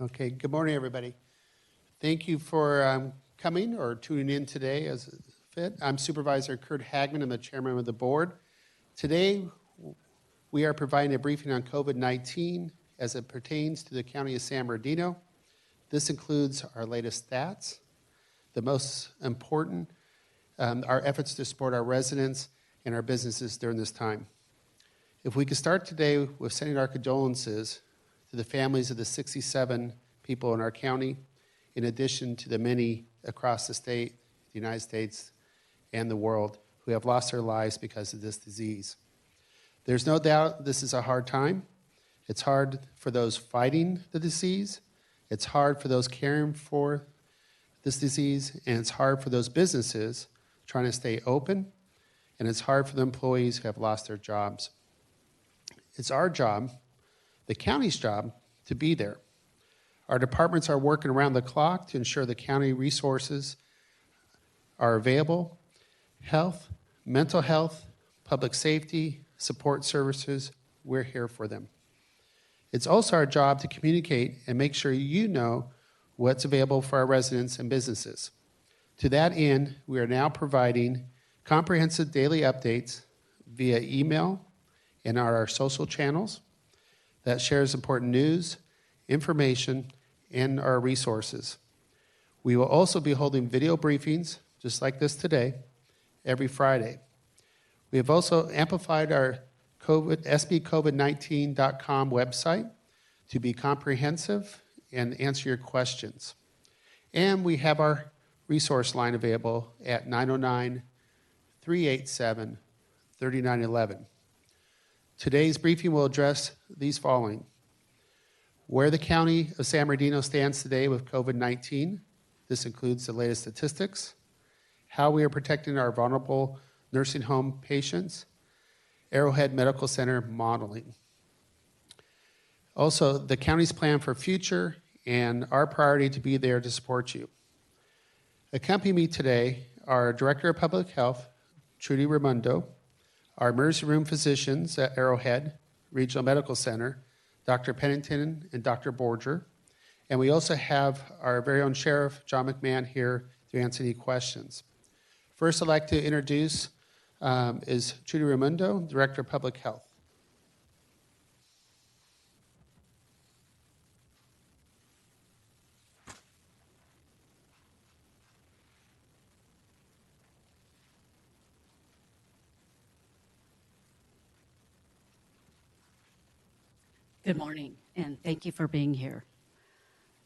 Okay, good morning, everybody. Thank you for coming or tuning in today as fit. I'm Supervisor Kurt Hagman. I'm the chairman of the board. Today, we are providing a briefing on COVID-19 as it pertains to the County of San Bernardino. This includes our latest stats, the most important, our efforts to support our residents and our businesses during this time. If we could start today with sending our condolences to the families of the 67 people in our county, in addition to the many across the state, the United States, and the world who have lost their lives because of this disease. There's no doubt this is a hard time. It's hard for those fighting the disease. It's hard for those caring for this disease, and it's hard for those businesses trying to stay open, and it's hard for the employees who have lost their jobs. It's our job, the county's job, to be there. Our departments are working around the clock to ensure the county resources are available. Health, mental health, public safety, support services, we're here for them. It's also our job to communicate and make sure you know what's available for our residents and businesses. To that end, we are now providing comprehensive daily updates via email and our social channels that shares important news, information, and our resources. We will also be holding video briefings, just like this today, every Friday. We have also amplified our SBCovid19.com website to be comprehensive and answer your questions. And we have our resource line available at 909-387-3911. Today's briefing will address these following: where the County of San Bernardino stands today with COVID-19. This includes the latest statistics, how we are protecting our vulnerable nursing home patients, Arrowhead Medical Center modeling. Also, the county's plan for future and our priority to be there to support you. Accompanying me today are Director of Public Health, Trudy Raimundo, our emergency room physicians at Arrowhead Regional Medical Center, Dr. Pennington and Dr. Borger, and we also have our very own Sheriff, John McMahon, here to answer any questions. First, I'd like to introduce is Trudy Raimundo, Director of Public Health. Good morning, and thank you for being here.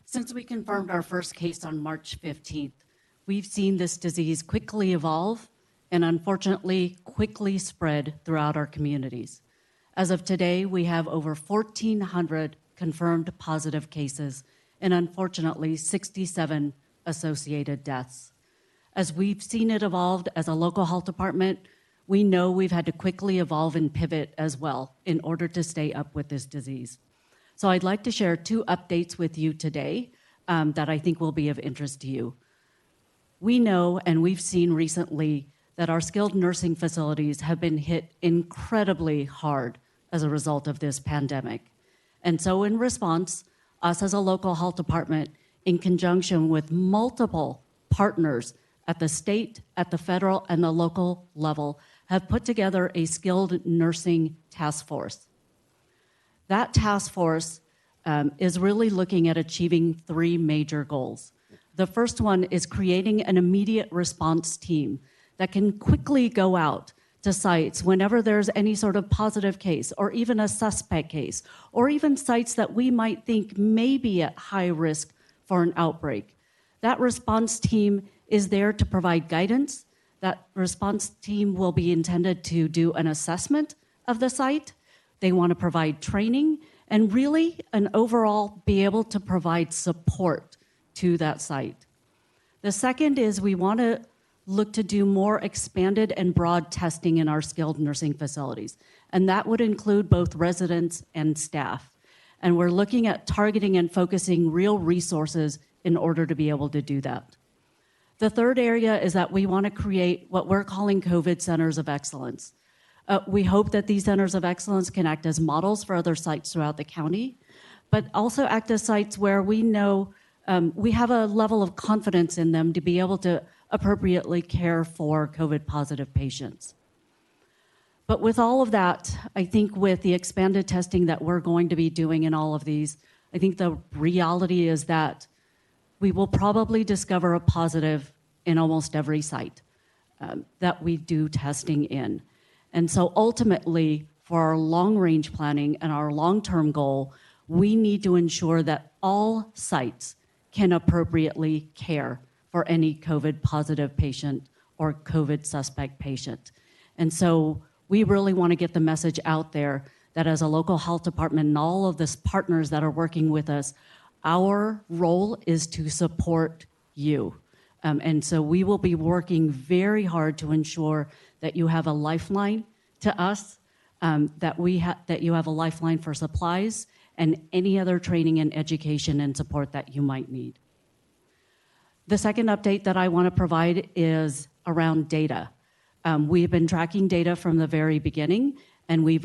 Since we confirmed our first case on March 15th, we've seen this disease quickly evolve and unfortunately quickly spread throughout our communities. As of today, we have over 1,400 confirmed positive cases and unfortunately 67 associated deaths. As we've seen it evolved as a local health department, we know we've had to quickly evolve and pivot as well in order to stay up with this disease. So I'd like to share two updates with you today that I think will be of interest to you. We know, and we've seen recently, that our skilled nursing facilities have been hit incredibly hard as a result of this pandemic. And so in response, us as a local health department, in conjunction with multiple partners at the state, at the federal, and the local level, have put together a skilled nursing task force. That task force is really looking at achieving three major goals. The first one is creating an immediate response team that can quickly go out to sites whenever there's any sort of positive case or even a suspect case, or even sites that we might think may be at high risk for an outbreak. That response team is there to provide guidance. That response team will be intended to do an assessment of the site. They want to provide training and really an overall be able to provide support to that site. The second is we want to look to do more expanded and broad testing in our skilled nursing facilities. And that would include both residents and staff. And we're looking at targeting and focusing real resources in order to be able to do that. The third area is that we want to create what we're calling COVID centers of excellence. We hope that these centers of excellence can act as models for other sites throughout the county, but also act as sites where we know we have a level of confidence in them to be able to appropriately care for COVID-positive patients. But with all of that, I think with the expanded testing that we're going to be doing in all of these, I think the reality is that we will probably discover a positive in almost every site that we do testing in. And so ultimately, for our long-range planning and our long-term goal, we need to ensure that all sites can appropriately care for any COVID-positive patient or COVID suspect patient. And so we really want to get the message out there that as a local health department and all of the partners that are working with us, our role is to support you. And so we will be working very hard to ensure that you have a lifeline to us, that you have a lifeline for supplies and any other training and education and support that you might need. The second update that I want to provide is around data. We've been tracking data from the very beginning, and we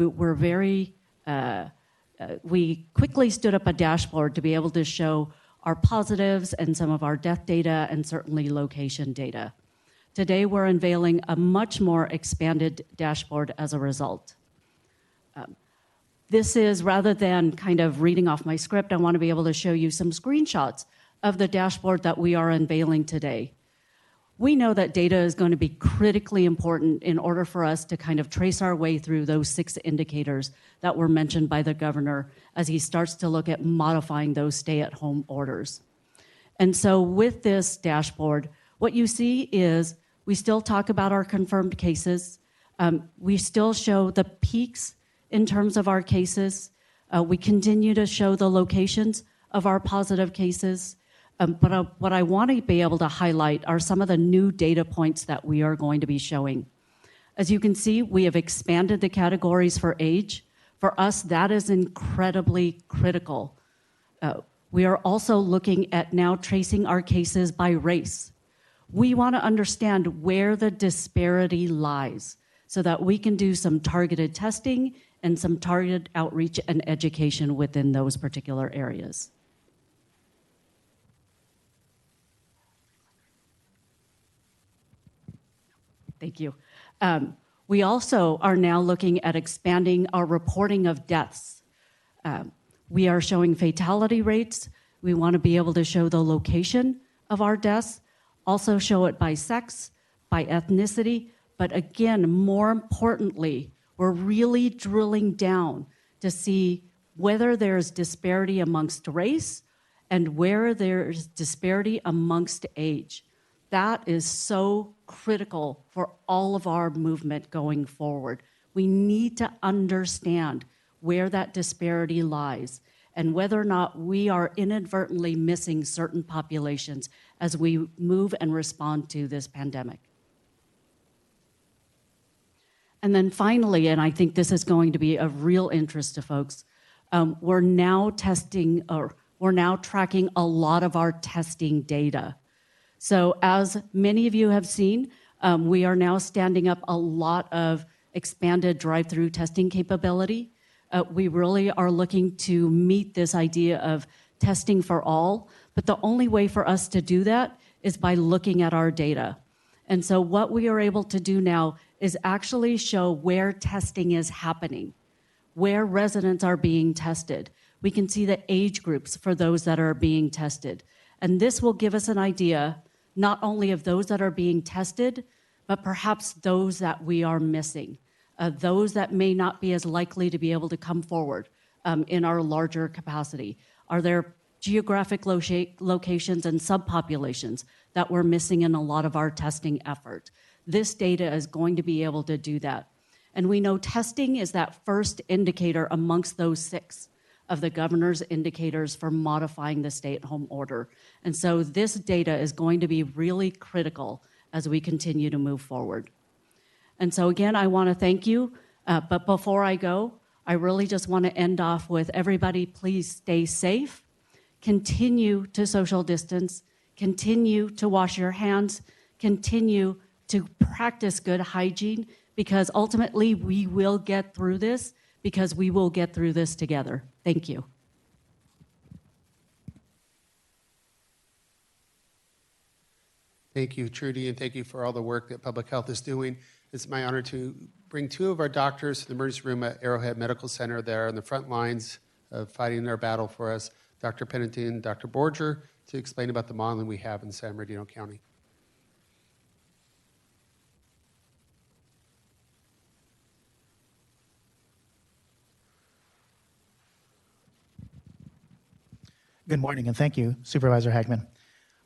quickly stood up a dashboard to be able to show our positives and some of our death data and certainly location data. Today, we're unveiling a much more expanded dashboard as a result. This is, rather than kind of reading off my script, I want to be able to show you some screenshots of the dashboard that we are unveiling today. We know that data is going to be critically important in order for us to kind of trace our way through those 6 indicators that were mentioned by the governor as he starts to look at modifying those stay-at-home orders. And so with this dashboard, what you see is we still talk about our confirmed cases. We still show the peaks in terms of our cases. We continue to show the locations of our positive cases. But what I want to be able to highlight are some of the new data points that we are going to be showing. As you can see, we have expanded the categories for age. For us, that is incredibly critical. We are also looking at now tracing our cases by race. We want to understand where the disparity lies so that we can do some targeted testing and some targeted outreach and education within those particular areas. Thank you. We also are now looking at expanding our reporting of deaths. We are showing fatality rates. We want to be able to show the location of our deaths, also show it by sex, by ethnicity, but again, more importantly, we're really drilling down to see whether there's disparity amongst race and where there's disparity amongst age. That is so critical for all of our movement going forward. We need to understand where that disparity lies and whether or not we are inadvertently missing certain populations as we move and respond to this pandemic. And then finally, and I think this is going to be of real interest to folks, we're now tracking a lot of our testing data. So as many of you have seen, we are now standing up a lot of expanded drive-through testing capability. We really are looking to meet this idea of testing for all, but the only way for us to do that is by looking at our data. And so what we are able to do now is actually show where testing is happening, where residents are being tested. We can see the age groups for those that are being tested. And this will give us an idea not only of those that are being tested, but perhaps those that we are missing, those that may not be as likely to be able to come forward in our larger capacity. Are there geographic locations and subpopulations that we're missing in a lot of our testing effort? This data is going to be able to do that. And we know testing is that first indicator amongst those 6 of the governor's indicators for modifying the stay-at-home order. And so this data is going to be really critical as we continue to move forward. And so again, I want to thank you, but before I go, I really just want to end off with everybody, please stay safe, continue to social distance, continue to wash your hands, continue to practice good hygiene, because ultimately we will get through this, because we will get through this together. Thank you. Thank you, Trudy, and thank you for all the work that Public Health is doing. It's my honor to bring two of our doctors to the emergency room at Arrowhead Medical Center. They're on the front lines of fighting our battle for us, Dr. Pennington and Dr. Borger, to explain about the modeling we have in San Bernardino County. Good morning, and thank you, Supervisor Hagman.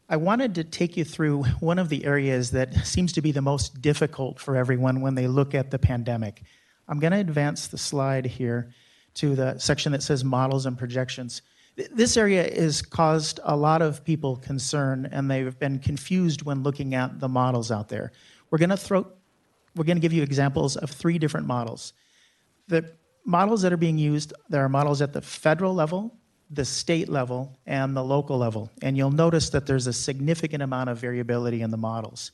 I wanted to take you through one of the areas that seems to be the most difficult for everyone when they look at the pandemic. I'm going to advance the slide here to the section that says models and projections. This area has caused a lot of people concern, and they've been confused when looking at the models out there. We're going to give you examples of 3 different models. The models that are being used, there are models at the federal level, the state level, and the local level. And you'll notice that there's a significant amount of variability in the models.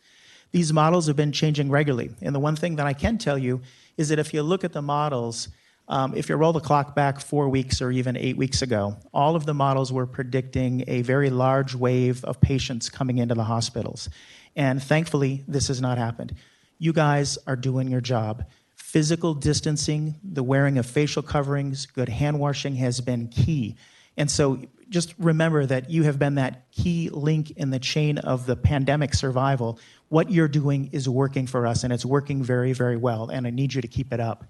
These models have been changing regularly. And the one thing that I can tell you is that if you look at the models, if you roll the clock back 4 weeks or even 8 weeks ago, all of the models were predicting a very large wave of patients coming into the hospitals. And thankfully, this has not happened. You guys are doing your job. Physical distancing, the wearing of facial coverings, good hand washing has been key. And so just remember that you have been that key link in the chain of the pandemic survival. What you're doing is working for us, and it's working very, very well, and I need you to keep it up.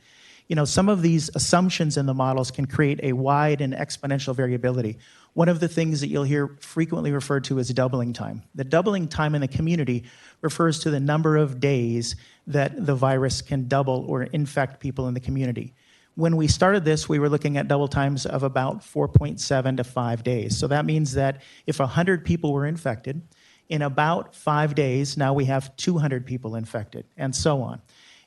You know, some of these assumptions in the models can create a wide and exponential variability. One of the things that you'll hear frequently referred to is doubling time. The doubling time in the community refers to the number of days that the virus can double or infect people in the community. When we started this, we were looking at double times of about 4.7 to 5 days. So that means that if 100 people were infected, in about 5 days, now we have 200 people infected, and so on.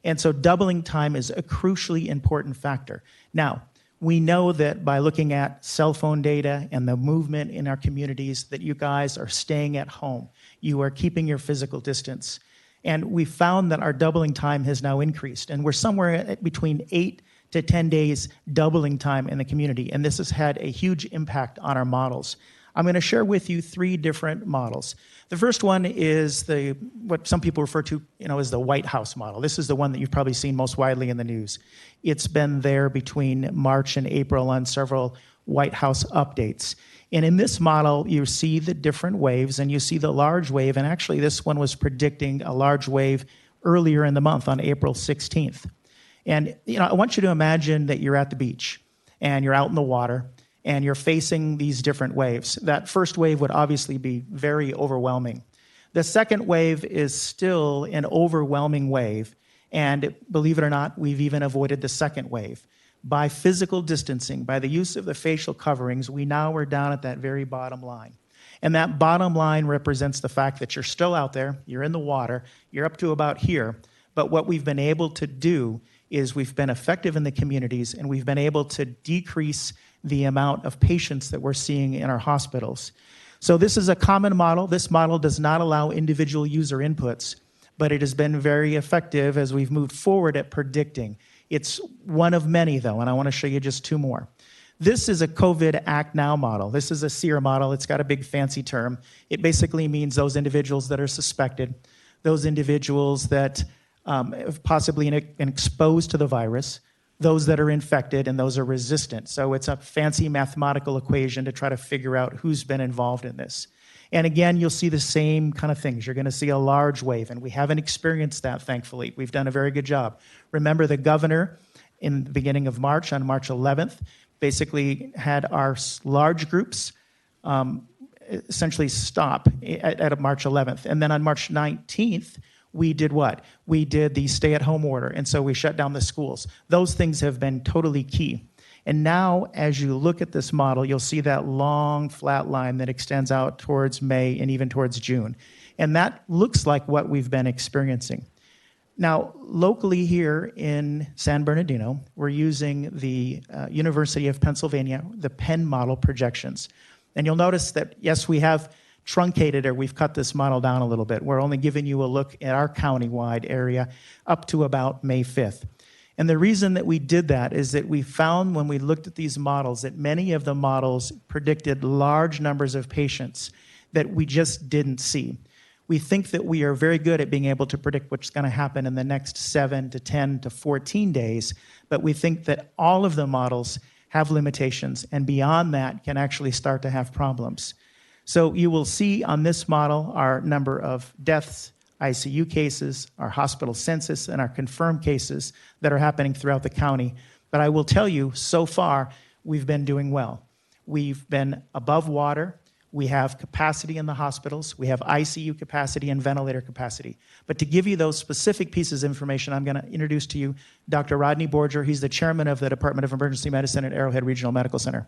And so doubling time is a crucially important factor. Now, we know that by looking at cell phone data and the movement in our communities that you guys are staying at home. You are keeping your physical distance. And we found that our doubling time has now increased. And we're somewhere at between 8 to 10 days doubling time in the community. And this has had a huge impact on our models. I'm going to share with you 3 different models. The first one is what some people refer to, as the White House model. This is the one that you've probably seen most widely in the news. It's been there between March and April on several White House updates. And in this model, you see the different waves, and you see the large wave. And actually, this one was predicting a large wave earlier in the month on April 16th. And I want you to imagine that you're at the beach, and you're out in the water, and you're facing these different waves. That first wave would obviously be very overwhelming. The second wave is still an overwhelming wave, and believe it or not, we've even avoided the second wave. By physical distancing, by the use of the facial coverings, we now are down at that very bottom line. And that bottom line represents the fact that you're still out there, you're in the water, you're up to about here, but what we've been able to do is we've been effective in the communities, and we've been able to decrease the amount of patients that we're seeing in our hospitals. So this is a common model. This model does not allow individual user inputs, but it has been very effective as we've moved forward at predicting. It's one of many, though, and I want to show you just 2 more. This is a COVID Act Now model. This is a SEER model. It's got a big fancy term. It basically means those individuals that are suspected, those individuals that possibly exposed to the virus, those that are infected, and those are resistant. So it's a fancy mathematical equation to try to figure out who's been involved in this. And again, you'll see the same kind of things. You're going to see a large wave, and we haven't experienced that, thankfully. We've done a very good job. Remember, the governor in the beginning of March, on March 11th, basically had our large groups essentially stop at March 11th. And then on March 19th, we did what? We did the stay-at-home order, and so we shut down the schools. Those things have been totally key. And now, as you look at this model, you'll see that long, flat line that extends out towards May and even towards June. And that looks like what we've been experiencing. Now, locally here in San Bernardino, we're using the University of Pennsylvania, the Penn model projections. And you'll notice that, yes, we have truncated, or we've cut this model down a little bit. We're only giving you a look at our county-wide area up to about May 5th. And the reason that we did that is that we found when we looked at these models that many of the models predicted large numbers of patients that we just didn't see. We think that we are very good at being able to predict what's going to happen in the next 7 to 10 to 14 days, but we think that all of the models have limitations, and beyond that can actually start to have problems. So you will see on this model our number of deaths, ICU cases, our hospital census, and our confirmed cases that are happening throughout the county. But I will tell you, so far, we've been doing well. We've been above water. We have capacity in the hospitals. We have ICU capacity and ventilator capacity. But to give you those specific pieces of information, I'm going to introduce to you Dr. Rodney Borger. He's the chairman of the Department of Emergency Medicine at Arrowhead Regional Medical Center.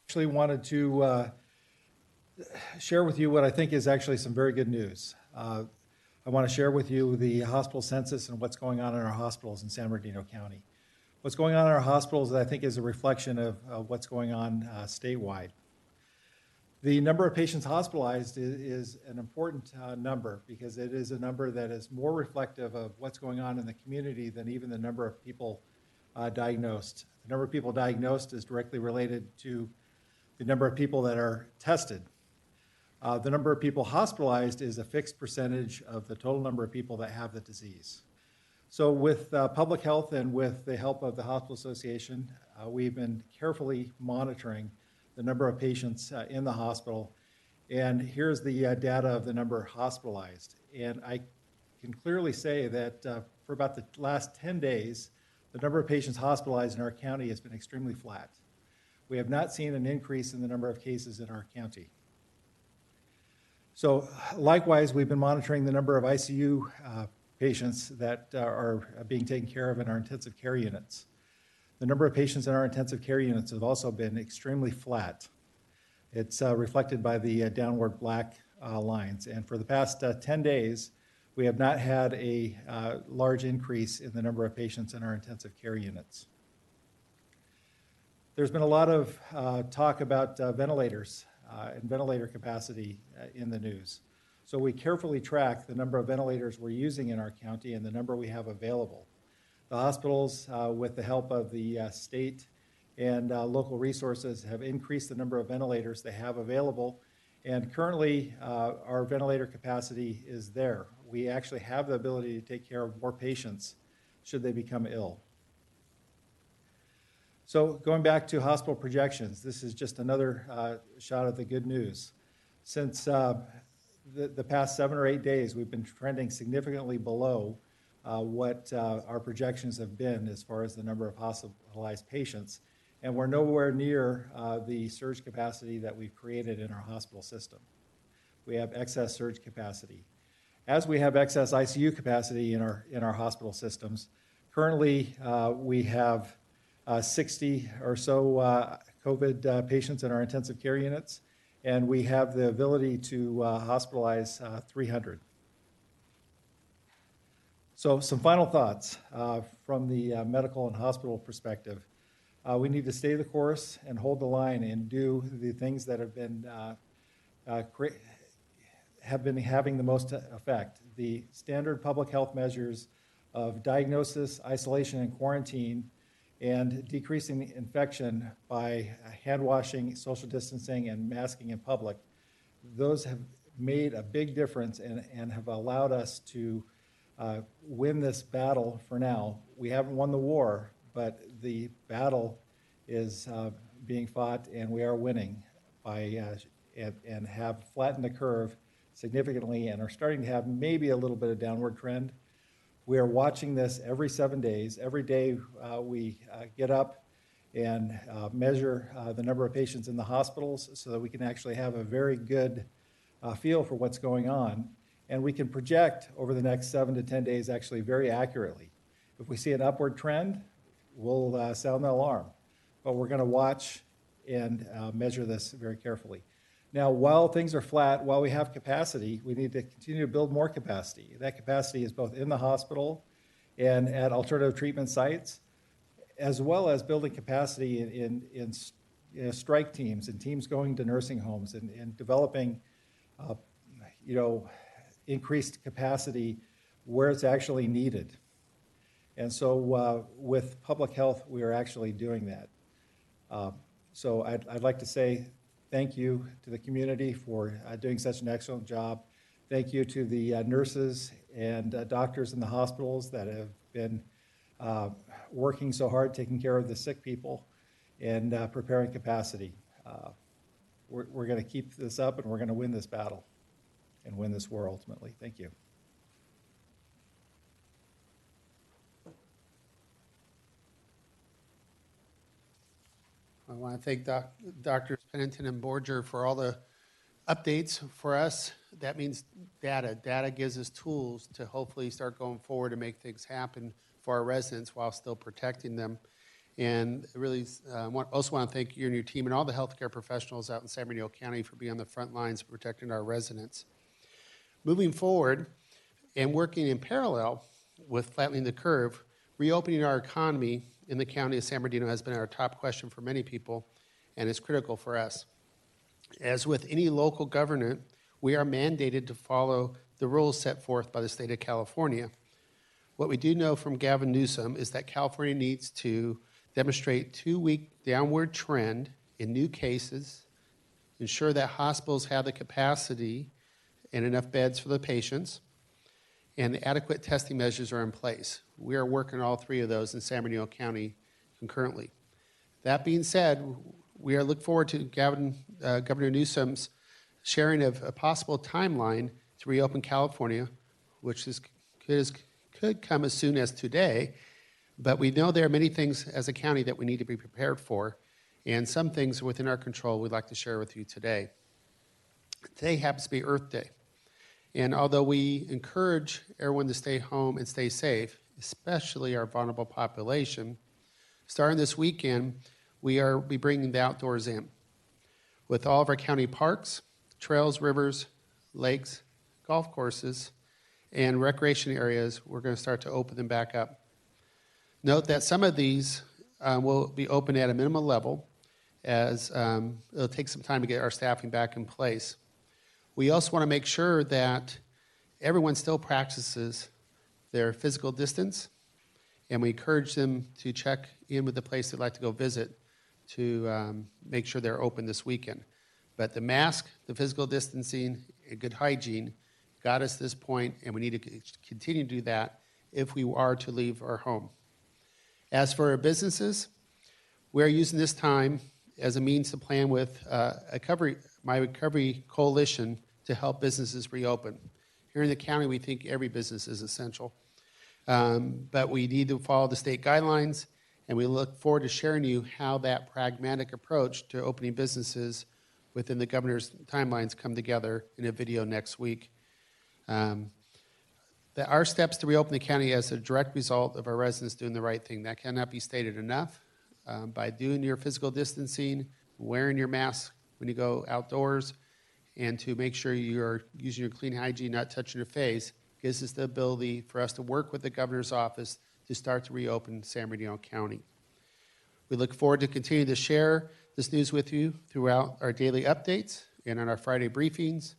Actually wanted to share with you what I think is actually some very good news. I want to share with you the hospital census and what's going on in our hospitals in San Bernardino County. What's going on in our hospitals, I think, is a reflection of what's going on statewide. The number of patients hospitalized is an important number because it is a number that is more reflective of what's going on in the community than even the number of people diagnosed. The number of people diagnosed is directly related to the number of people that are tested. The number of people hospitalized is a fixed percentage of the total number of people that have the disease. So with public health and with the help of the Hospital Association, we've been carefully monitoring the number of patients in the hospital. And here's the data of the number hospitalized. And I can clearly say that for about the last 10 days, the number of patients hospitalized in our county has been extremely flat. We have not seen an increase in the number of cases in our county. So likewise, we've been monitoring the number of ICU patients that are being taken care of in our intensive care units. The number of patients in our intensive care units have also been extremely flat. It's reflected by the downward black lines. And for the past 10 days, we have not had a large increase in the number of patients in our intensive care units. There's been a lot of talk about ventilators and ventilator capacity in the news. So we carefully track the number of ventilators we're using in our county and the number we have available. The hospitals, with the help of the state and local resources, have increased the number of ventilators they have available. And currently, our ventilator capacity is there. We actually have the ability to take care of more patients should they become ill. So going back to hospital projections, this is just another shot of the good news. Since the past 7 or 8 days, we've been trending significantly below what our projections have been as far as the number of hospitalized patients, and we're nowhere near the surge capacity that we've created in our hospital system. We have excess surge capacity. As we have excess ICU capacity in our hospital systems, currently we have 60 or so COVID patients in our intensive care units, and we have the ability to hospitalize 300. So some final thoughts from the medical and hospital perspective. We need to stay the course and hold the line and do the things that have been having the most effect. The standard public health measures of diagnosis, isolation, and quarantine, and decreasing infection by hand washing, social distancing, and masking in public. Those have made a big difference and have allowed us to win this battle for now. We haven't won the war, but the battle is being fought, and we are winning by and have flattened the curve significantly and are starting to have maybe a little bit of downward trend. We are watching this every 7 days. Every day we get up and measure the number of patients in the hospitals so that we can actually have a very good feel for what's going on. And we can project over the next 7 to 10 days actually very accurately. If we see an upward trend, we'll sound the alarm. But we're going to watch and measure this very carefully. Now, while things are flat, while we have capacity, we need to continue to build more capacity. That capacity is both in the hospital and at alternative treatment sites, as well as building capacity in strike teams and teams going to nursing homes and developing, increased capacity where it's actually needed. And so with public health, we are actually doing that. So I'd like to say thank you to the community for doing such an excellent job. Thank you to the nurses and doctors in the hospitals that have been working so hard, taking care of the sick people and preparing capacity. We're going to keep this up and we're going to win this battle and win this war ultimately. Thank you. I want to thank Drs. Pennington and Borger for all the updates for us. That means data. Data gives us tools to hopefully start going forward and make things happen for our residents while still protecting them. And really also want to thank you and your team and all the healthcare professionals out in San Bernardino County for being on the front lines protecting our residents. Moving forward and working in parallel with flattening the curve, reopening our economy in the county of San Bernardino has been our top question for many people, and it's critical for us. As with any local government, we are mandated to follow the rules set forth by the state of California. What we do know from Gavin Newsom is that California needs to demonstrate 2-week downward trend in new cases, ensure that hospitals have the capacity and enough beds for the patients, and adequate testing measures are in place. We are working all 3 of those in San Bernardino County concurrently. That being said, we are looking forward to Governor Newsom's sharing of a possible timeline to reopen California, which could come as soon as today, but we know there are many things as a county that we need to be prepared for, and some things within our control we'd like to share with you today. Today happens to be Earth Day. And although we encourage everyone to stay home and stay safe, especially our vulnerable population, starting this weekend, we'll be bringing the outdoors in. With all of our county parks, trails, rivers, lakes, golf courses, and recreation areas, we're going to start to open them back up. Note that some of these will be open at a minimum level, as it'll take some time to get our staffing back in place. We also want to make sure that everyone still practices their physical distance, and we encourage them to check in with the place they'd like to go visit to make sure they're open this weekend. But the mask, the physical distancing, and good hygiene got us to this point, and we need to continue to do that if we are to leave our home. As for our businesses, we're using this time as a means to plan with My Recovery Coalition to help businesses reopen. Here in the county, we think every business is essential. But we need to follow the state guidelines, and we look forward to sharing you how that pragmatic approach to opening businesses within the governor's timelines come together in a video next week. Our steps to reopen the county as a direct result of our residents doing the right thing. That cannot be stated enough. By doing your physical distancing, wearing your mask when you go outdoors, and to make sure you're using your clean hygiene, not touching your face, gives us the ability for us to work with the governor's office to start to reopen San Bernardino County. We look forward to continuing to share this news with you throughout our daily updates and on our Friday briefings.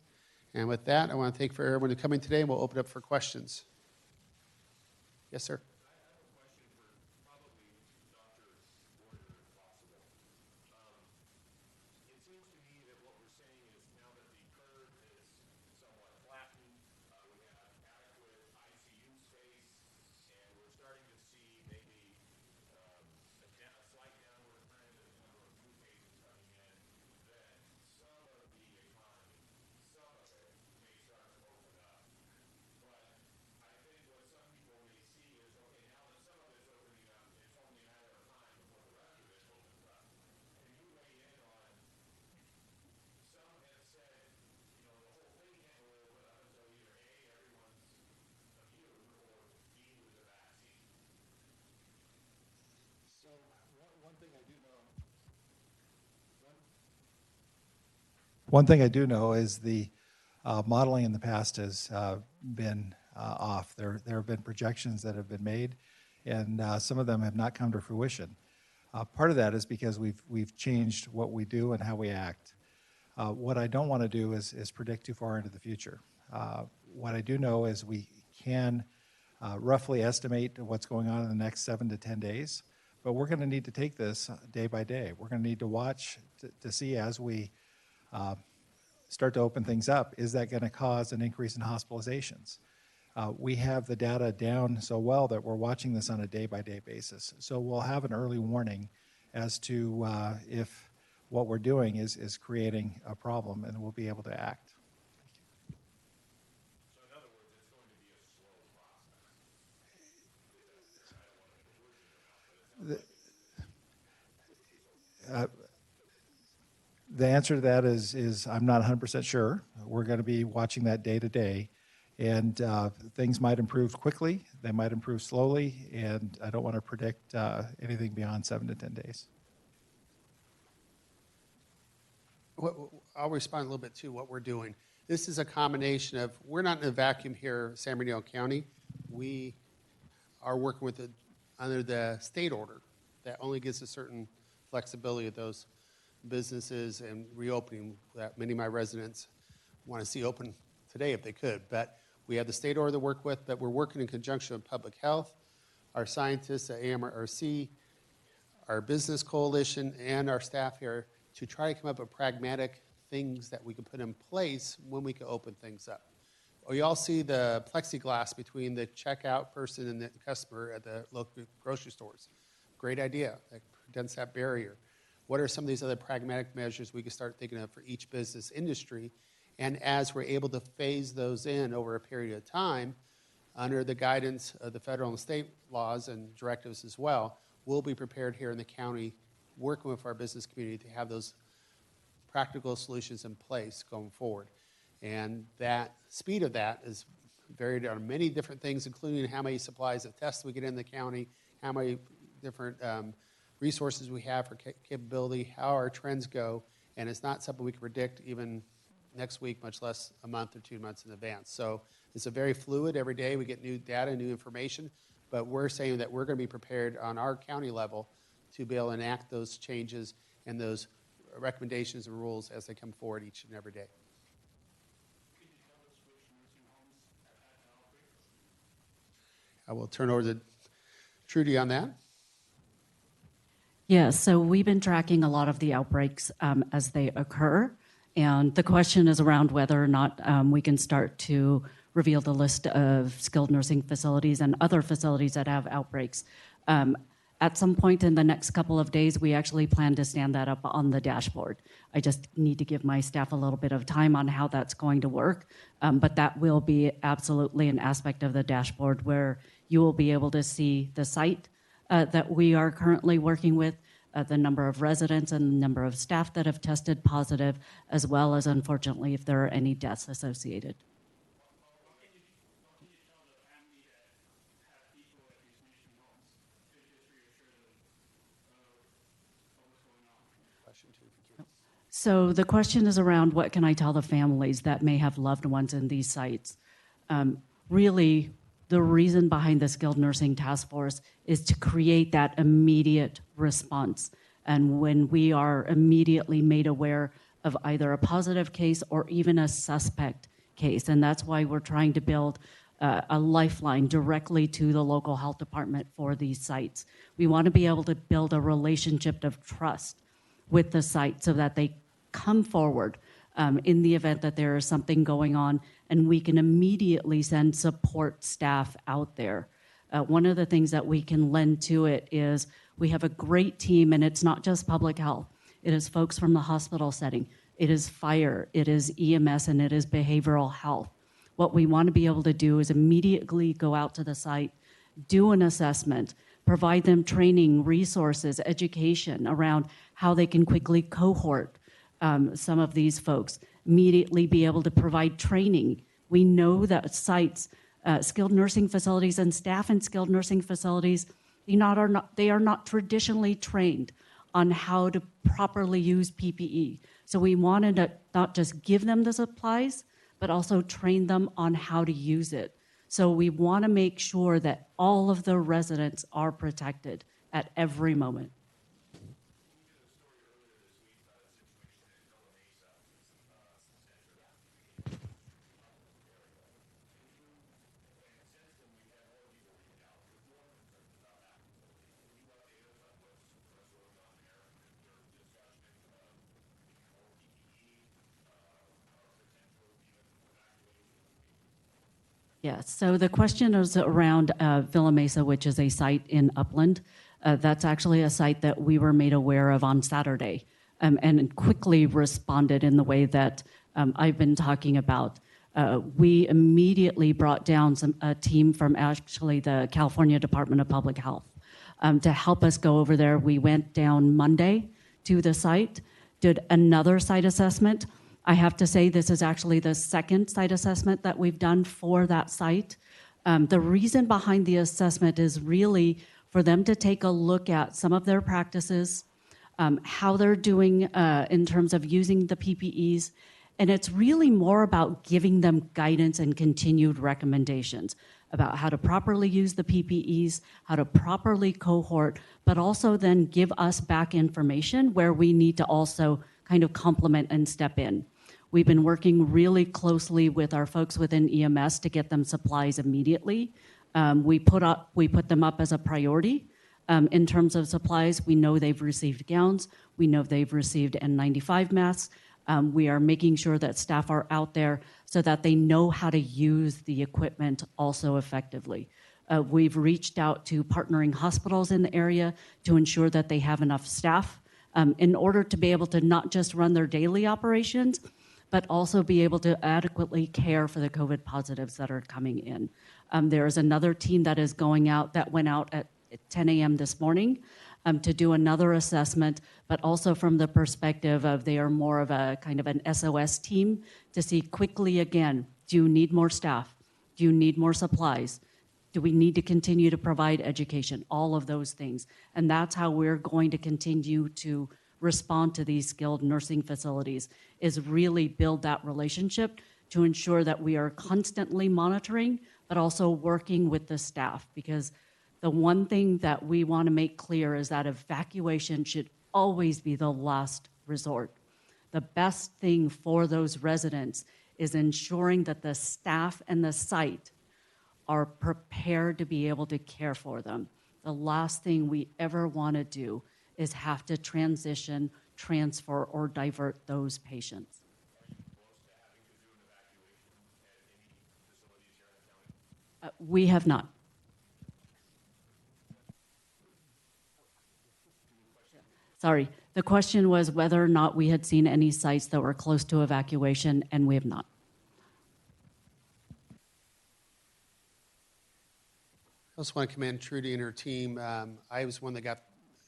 And with that, I want to thank for everyone coming today, and we'll open up for questions. Yes, sir. One thing I do know is the modeling in the past has been off. There have been projections that have been made, and some of them have not come to fruition. Part of that is because we've changed what we do and how we act. What I don't want to do is predict too far into the future. What I do know is we can roughly estimate what's going on in the next 7 to 10 days, but we're going to need to take this day by day. We're going to need to watch to see as we start to open things up, is that going to cause an increase in hospitalizations? We have the data down so well that we're watching this on a day-by-day basis. So we'll have an early warning as to if what we're doing is creating a problem, and we'll be able to act. So in other words, it's going to be a slow process. The answer to that is I'm not 100% sure. We're going to be watching that day to day, and things might improve quickly, they might improve slowly, and I don't want to predict anything beyond 7 to 10 days. I'll respond a little bit to what we're doing. This is a combination of, we're not in a vacuum here, San Bernardino County. We are working with under the state order that only gives a certain flexibility of those businesses and reopening that many of my residents want to see open today if they could. But we have the state order to work with, but we're working in conjunction with public health, our scientists at ARMC, our business coalition, and our staff here to try to come up with pragmatic things that we can put in place when we can open things up. We all see the plexiglass between the checkout person and the customer at the local grocery stores. Great idea. That prevents that barrier. What are some of these other pragmatic measures we can start thinking of for each business industry? And as we're able to phase those in over a period of time, under the guidance of the federal and state laws and directives as well, we'll be prepared here in the county, working with our business community to have those practical solutions in place going forward. And that speed of that is varied on many different things, including how many supplies of tests we get in the county, how many different resources we have for capability, how our trends go, and it's not something we can predict even next week, much less a month or 2 months in advance. So it's a very fluid. Every day we get new data, new information, but we're saying that we're going to be prepared on our county level to be able to enact those changes and those recommendations and rules as they come forward each and every day. Can you tell us which nursing homes have had an outbreak? I will turn over to Trudy on that. Yeah, so we've been tracking a lot of the outbreaks as they occur, and the question is around whether or not we can start to reveal the list of skilled nursing facilities and other facilities that have outbreaks. At some point in the next couple of days, we actually plan to stand that up on the dashboard. I just need to give my staff a little bit of time on how that's going to work, but that will be absolutely an aspect of the dashboard where you will be able to see the site that we are currently working with, the number of residents and the number of staff that have tested positive, as well as, unfortunately, if there are any deaths associated. What can you tell the family that have people at these nursing homes to just reassure them of what's going on? Question two, if you can. So the question is around what can I tell the families that may have loved ones in these sites? Really, the reason behind the Skilled Nursing Task Force is to create that immediate response. And when we are immediately made aware of either a positive case or even a suspect case, and that's why we're trying to build a lifeline directly to the local health department for these sites. We want to be able to build a relationship of trust with the site so that they come forward in the event that there is something going on, and we can immediately send support staff out there. One of the things that we can lend to it is we have a great team, and it's not just public health. It is folks from the hospital setting. It is fire, it is EMS, and it is behavioral health. What we want to be able to do is immediately go out to the site, do an assessment, provide them training, resources, education around how they can quickly cohort some of these folks, immediately be able to provide training. We know that sites, skilled nursing facilities and staff in skilled nursing facilities, they are not traditionally trained on how to properly use PPE. So we wanted to not just give them the supplies, but also train them on how to use it. So we want to make sure that all of the residents are protected at every moment. Yes, so the question is around Villa Mesa, which is a site in Upland. That's actually a site that we were made aware of on Saturday and quickly responded in the way that I've been talking about. We immediately brought down a team from actually the California Department of Public Health to help us go over there. We went down Monday to the site, did another site assessment. I have to say this is actually the second site assessment that we've done for that site. The reason behind the assessment is really for them to take a look at some of their practices, how they're doing in terms of using the PPEs, and it's really more about giving them guidance and continued recommendations about how to properly use the PPEs, how to properly cohort, but also then give us back information where we need to also kind of complement and step in. We've been working really closely with our folks within EMS to get them supplies immediately. We put them up as a priority. In terms of supplies, we know they've received gowns. We know they've received N95 masks. We are making sure that staff are out there so that they know how to use the equipment also effectively. We've reached out to partnering hospitals in the area to ensure that they have enough staff in order to be able to not just run their daily operations, but also be able to adequately care for the COVID positives that are coming in. There is another team that is going out, that went out at 10 a.m. this morning to do another assessment, but also from the perspective of they are more of a kind of an SOS team to see quickly again, do you need more staff? Do you need more supplies? Do we need to continue to provide education? All of those things. And that's how we're going to continue to respond to these skilled nursing facilities, is really build that relationship to ensure that we are constantly monitoring, but also working with the staff. Because the one thing that we want to make clear is that evacuation should always be the last resort. The best thing for those residents is ensuring that the staff and the site are prepared to be able to care for them. The last thing we ever want to do is have to transition, transfer, or divert those patients. We have not. Sorry, the question was whether or not we had seen any sites that were close to evacuation, and we have not. I also want to commend Trudy and her team. I was one that got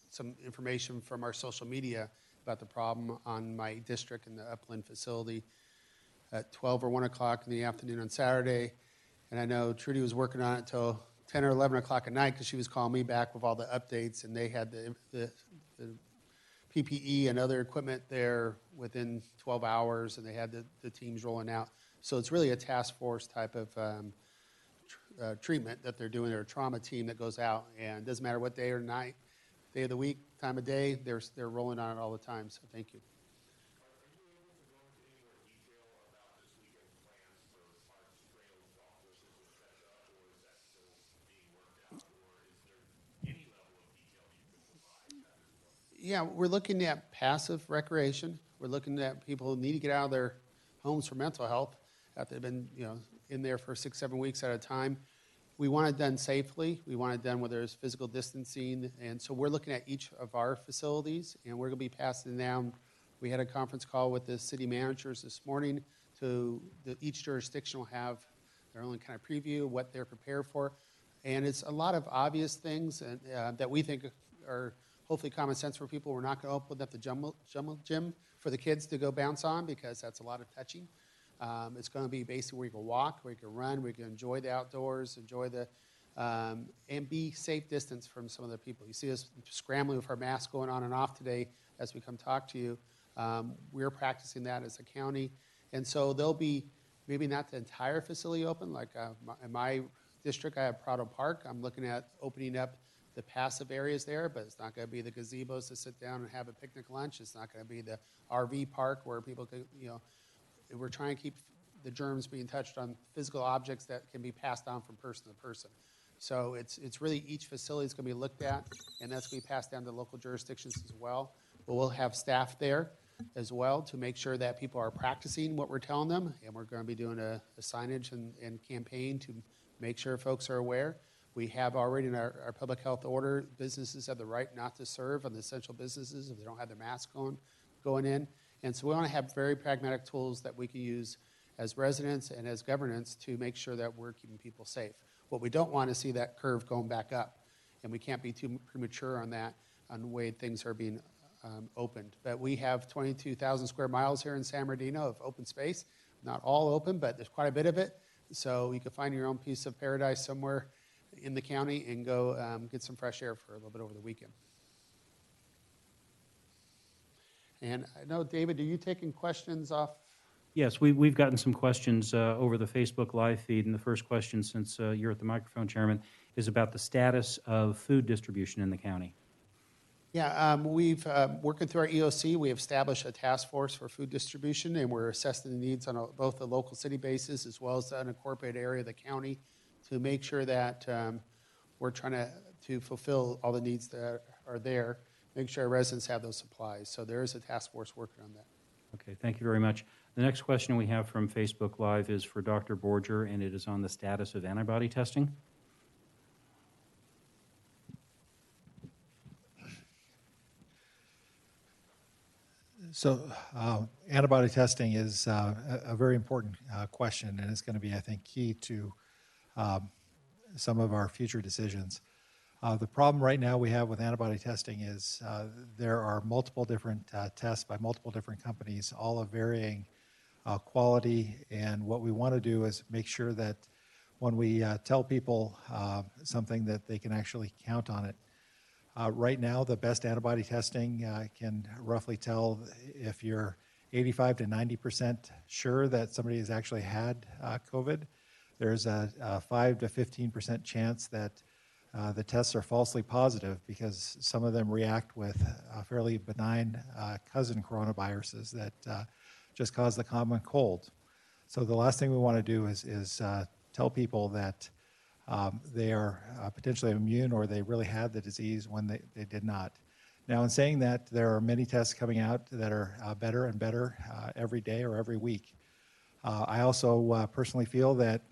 some information from our social media about the problem on my district in the Upland facility at 12 or 1 o'clock in the afternoon on Saturday. And I know Trudy was working on it till 10 or 11 o'clock at night because she was calling me back with all the updates, and they had the PPE and other equipment there within 12 hours, and they had the teams rolling out. So it's really a task force type of treatment that they're doing. They're a trauma team that goes out, and it doesn't matter what day or night, day of the week, time of day, they're rolling on it all the time. So thank you. Yeah, we're looking at passive recreation. We're looking at people who need to get out of their homes for mental health after they've been, in there for 6-7 weeks at a time. We want it done safely. We want it done where there's physical distancing. And so we're looking at each of our facilities, and we're going to be passing down. We had a conference call with the city managers this morning each jurisdiction will have their own kind of preview of what they're prepared for. And it's a lot of obvious things that we think are hopefully common sense for people. We're not going to open up the jungle gym for the kids to go bounce on because that's a lot of touching. It's going to be basically where you can walk, where you can run, where you can enjoy the outdoors, enjoy the and be safe distance from some of the people. You see us scrambling with our masks going on and off today as we come talk to you. We're practicing that as a county. And so there'll be maybe not the entire facility open. Like in my district, I have Prado Park. I'm looking at opening up the passive areas there, but it's not going to be the gazebos to sit down and have a picnic lunch. It's not going to be the RV park where people can, we're trying to keep the germs being touched on physical objects that can be passed on from person to person. So it's really each facility is going to be looked at, and that's going to be passed down to local jurisdictions as well. But we'll have staff there as well to make sure that people are practicing what we're telling them, and we're going to be doing a signage and campaign to make sure folks are aware. We have already in our public health order, businesses have the right not to serve on the essential businesses if they don't have their mask going in. And so we want to have very pragmatic tools that we can use as residents and as governance to make sure that we're keeping people safe. What we don't want to see that curve going back up, and we can't be too premature on that, on the way things are being opened. But we have 22,000 square miles here in San Bernardino of open space. Not all open, but there's quite a bit of it. So you can find your own piece of paradise somewhere in the county and go get some fresh air for a little bit over the weekend. And I know, David, are you taking questions off? Yes, we've gotten some questions over the Facebook Live feed, and the first question, since you're at the microphone, Chairman, is about the status of food distribution in the county. Yeah, we've, working through our EOC, we have established a task force for food distribution, and we're assessing the needs on both the local city basis as well as the unincorporated area of the county to make sure that we're trying to fulfill all the needs that are there, make sure our residents have those supplies. So there is a task force working on that. Okay, thank you very much. The next question we have from Facebook Live is for Dr. Borger, and it is on the status of antibody testing. So antibody testing is a very important question, and it's going to be, I think, key to some of our future decisions. The problem right now we have with antibody testing is there are multiple different tests by multiple different companies, all of varying quality, and what we want to do is make sure that when we tell people something that they can actually count on it. Right now, the best antibody testing can roughly tell if you're 85 to 90% sure that somebody has actually had COVID. There's a 5 to 15% chance that the tests are falsely positive because some of them react with fairly benign cousin coronaviruses that just cause the common cold. So the last thing we want to do is tell people that they are potentially immune or they really had the disease when they did not. Now, in saying that, there are many tests coming out that are better and better every day or every week. I also personally feel that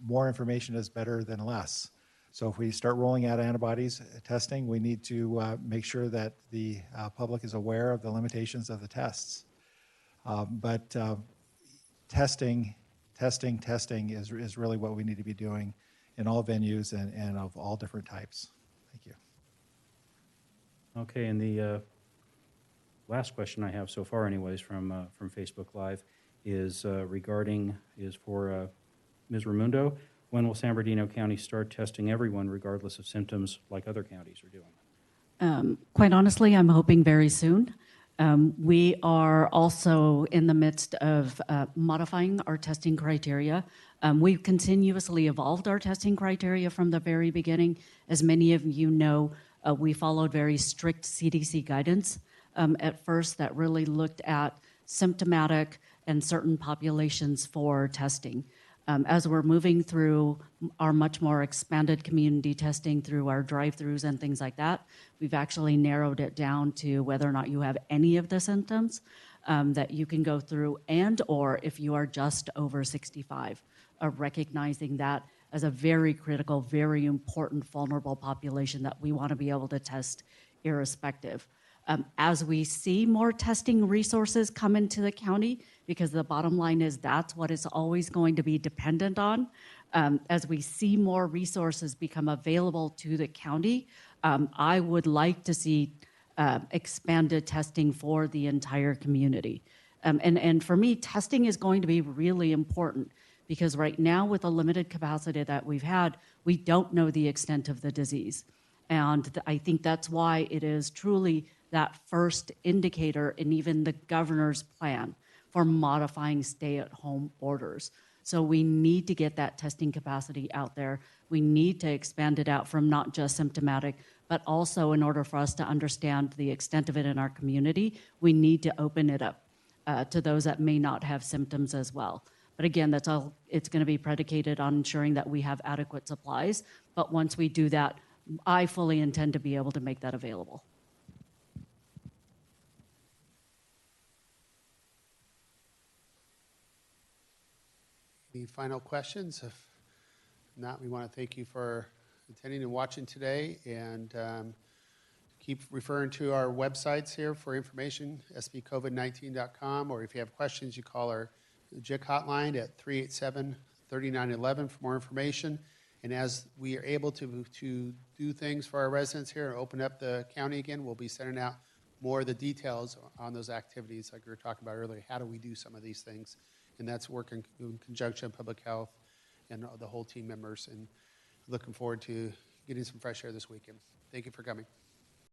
more information is better than less. So if we start rolling out antibodies testing, we need to make sure that the public is aware of the limitations of the tests. But testing is really what we need to be doing in all venues and of all different types. Thank you. Okay, and the last question I have so far, anyways, from Facebook Live is for Ms. Raimundo. When will San Bernardino County start testing everyone, regardless of symptoms, like other counties are doing? Quite honestly, I'm hoping very soon. We are also in the midst of modifying our testing criteria. We've continuously evolved our testing criteria from the very beginning. As many of you know, we followed very strict CDC guidance at first that really looked at symptomatic and certain populations for testing. As we're moving through our much more expanded community testing through our drive-thrus and things like that, we've actually narrowed it down to whether or not you have any of the symptoms that you can go through, and or if you are just over 65, recognizing that as a very critical, very important, vulnerable population that we want to be able to test irrespective. As we see more testing resources come into the county, because the bottom line is that's what it's always going to be dependent on, as we see more resources become available to the county, I would like to see expanded testing for the entire community. And for me, testing is going to be really important because right now, with the limited capacity that we've had, we don't know the extent of the disease. And I think that's why it is truly that first indicator in even the governor's plan for modifying stay-at-home orders. So we need to get that testing capacity out there. We need to expand it out from not just symptomatic, but also in order for us to understand the extent of it in our community, we need to open it up to those that may not have symptoms as well. But again, that's all. It's going to be predicated on ensuring that we have adequate supplies. But once we do that, I fully intend to be able to make that available. Any final questions? If not, we want to thank you for attending and watching today, and keep referring to our websites here for information, sbcovid19.com, or if you have questions, you call our JIC hotline at 387-3911 for more information. And as we are able to do things for our residents here and open up the county again, we'll be sending out more of the details on those activities like we were talking about earlier. How do we do some of these things? And that's working in conjunction with public health and the whole team members. And looking forward to getting some fresh air this weekend. Thank you for coming.